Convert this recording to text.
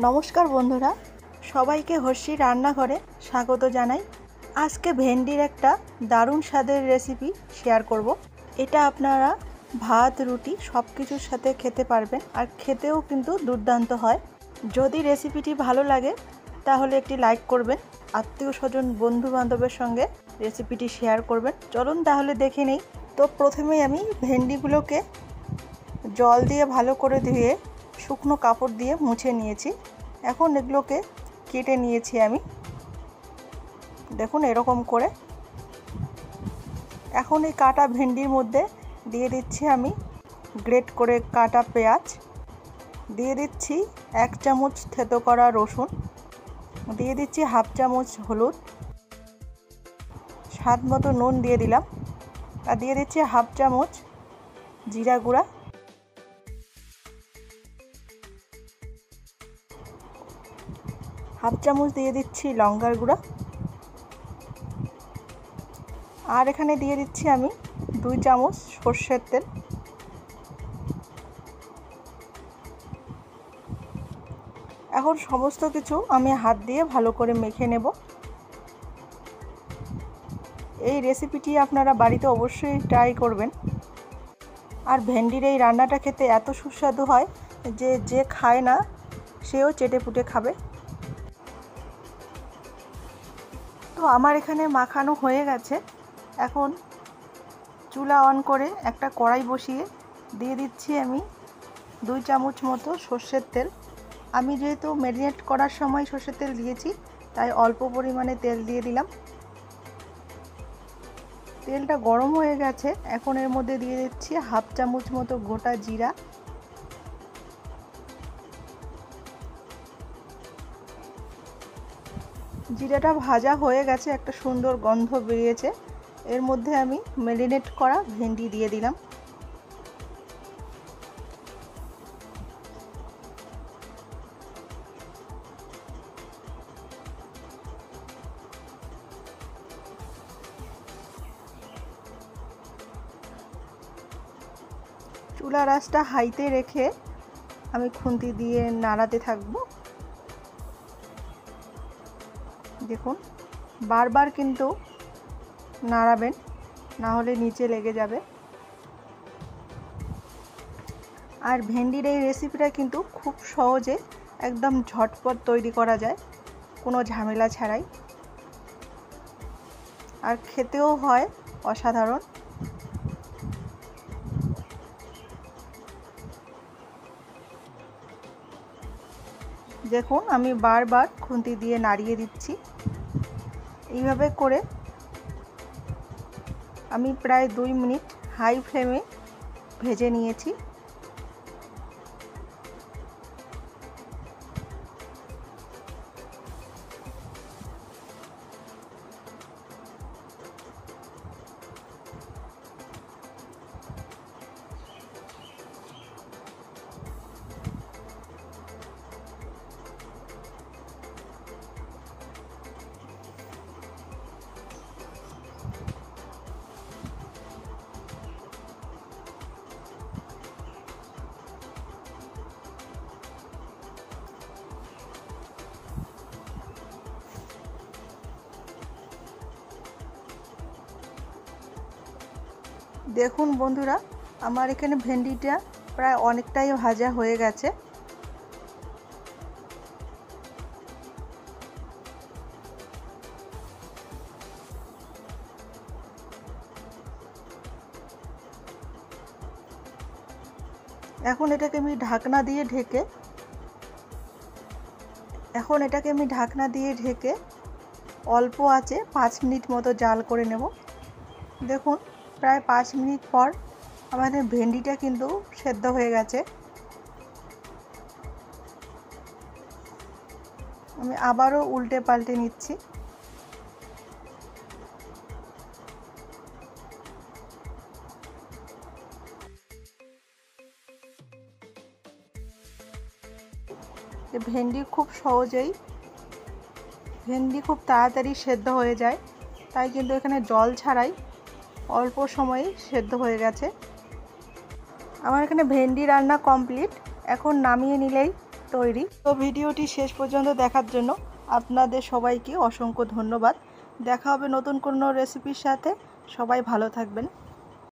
নমস্কার বন্ধুরা, সবাইকে হর্ষি রান্নাঘরে স্বাগত জানাই। আজকে ভেন্ডির একটা দারুণ স্বাদের রেসিপি শেয়ার করব। এটা আপনারা ভাত রুটি সব কিছুর সাথে খেতে পারবেন, আর খেতেও কিন্তু দুর্দান্ত হয়। যদি রেসিপিটি ভালো লাগে তাহলে একটি লাইক করবেন, আত্মীয় স্বজন বন্ধু বান্ধবের সঙ্গে রেসিপিটি শেয়ার করবেন। চলুন তাহলে দেখে নেই। তো প্রথমেই আমি ভেন্ডিগুলোকে জল দিয়ে ভালো করে ধুয়ে শুকনো কাপড় দিয়ে মুছে নিয়েছি। এখন এগুলোকে কেটে নিয়েছি আমি, দেখুন এরকম করে। এখন এই কাটা ভেন্ডির মধ্যে দিয়ে দিচ্ছি আমি গ্রেট করে কাটা পেঁয়াজ, দিয়ে দিচ্ছি 1 চামচ থেতো করা রসুন, দিয়ে দিচ্ছি হাফ চামচ হলুদ, স্বাদ মতো নুন দিয়ে দিলাম, আর দিয়ে দিচ্ছি হাফ চামচ জিরা গুঁড়া, হাফ চামচ দিয়ে দিচ্ছি লঙ্কার গুঁড়া, আর এখানে দিয়ে দিচ্ছি আমি 2 চামচ সর্ষের তেল। এখন সমস্ত কিছু আমি হাত দিয়ে ভালো করে মেখে নেব। এই রেসিপিটি আপনারা বাড়িতে অবশ্যই ট্রাই করবেন। আর ভেন্ডির এই রান্নাটা খেতে এত সুস্বাদু হয় যে যে খায় না সেও চেটে পুটে খাবে। তো আমার এখানে মাখানো হয়ে গেছে। এখন চুলা অন করে একটা কড়াই বসিয়ে দিয়ে দিচ্ছি আমি 2 চামচ মতো সর্ষের তেল। আমি যেহেতু ম্যারিনেট করার সময় সর্ষের তেল দিয়েছি, তাই অল্প পরিমাণে তেল দিয়ে দিলাম। তেলটা গরম হয়ে গেছে। এখন এর মধ্যে দিয়ে দিচ্ছি হাফ চামচ মতো গোটা জিরা, জিরাটা ভাজা হয়ে গেছে, একটা সুন্দর গন্ধ বেরিয়েছে। এর মধ্যে আমি ম্যারিনেট করা ভেন্ডি দিয়ে দিলাম। চুলার আঁচটা হাইতে রেখে আমি খুন্তি দিয়ে নাড়াতে থাকব। দেখুন বারবার কিন্তু নাড়াবেন, না হলে নিচে লেগে যাবে। আর ভেন্ডির এই রেসিপিটা কিন্তু খুব সহজে একদম ঝটপট তৈরি করা যায়, কোনো ঝামেলা ছাড়াই, আর খেতেও হয় অসাধারণ। দেখুন আমি বারবার খুন্তি দিয়ে নাড়িয়ে দিচ্ছি। এইভাবে করে আমি প্রায় 2 মিনিট হাই ফ্লেমে ভেজে নিয়েছি। দেখুন বন্ধুরা, আমার এখানে ভেন্ডিটা প্রায় অনেকটাই ভাজা হয়ে গেছে। এখন এটাকে আমি ঢাকনা দিয়ে ঢেকে অল্প আঁচে 5 মিনিট মতো জাল করে নেব। দেখুন প্রায় 5 মিনিট পর আমাদের ভেন্ডিটা কিন্তু সেদ্ধ হয়ে গেছে। আমি আবারও উল্টে পাল্টে নিচ্ছি। ভেন্ডি খুব তাড়াতাড়ি সেদ্ধ হয়ে যায়, তাই কিন্তু এখানে জল ছাড়াই অল্প সময়ে সেদ্ধ হয়ে গেছে। আমার এখানে ভেন্ডি রান্না কমপ্লিট। এখন নামিয়ে নিলেই তৈরি। তো ভিডিওটি শেষ পর্যন্ত দেখার জন্য আপনাদের সবাইকে অসংখ্য ধন্যবাদ। দেখা হবে নতুন কোনো রেসিপির সাথে। সবাই ভালো থাকবেন।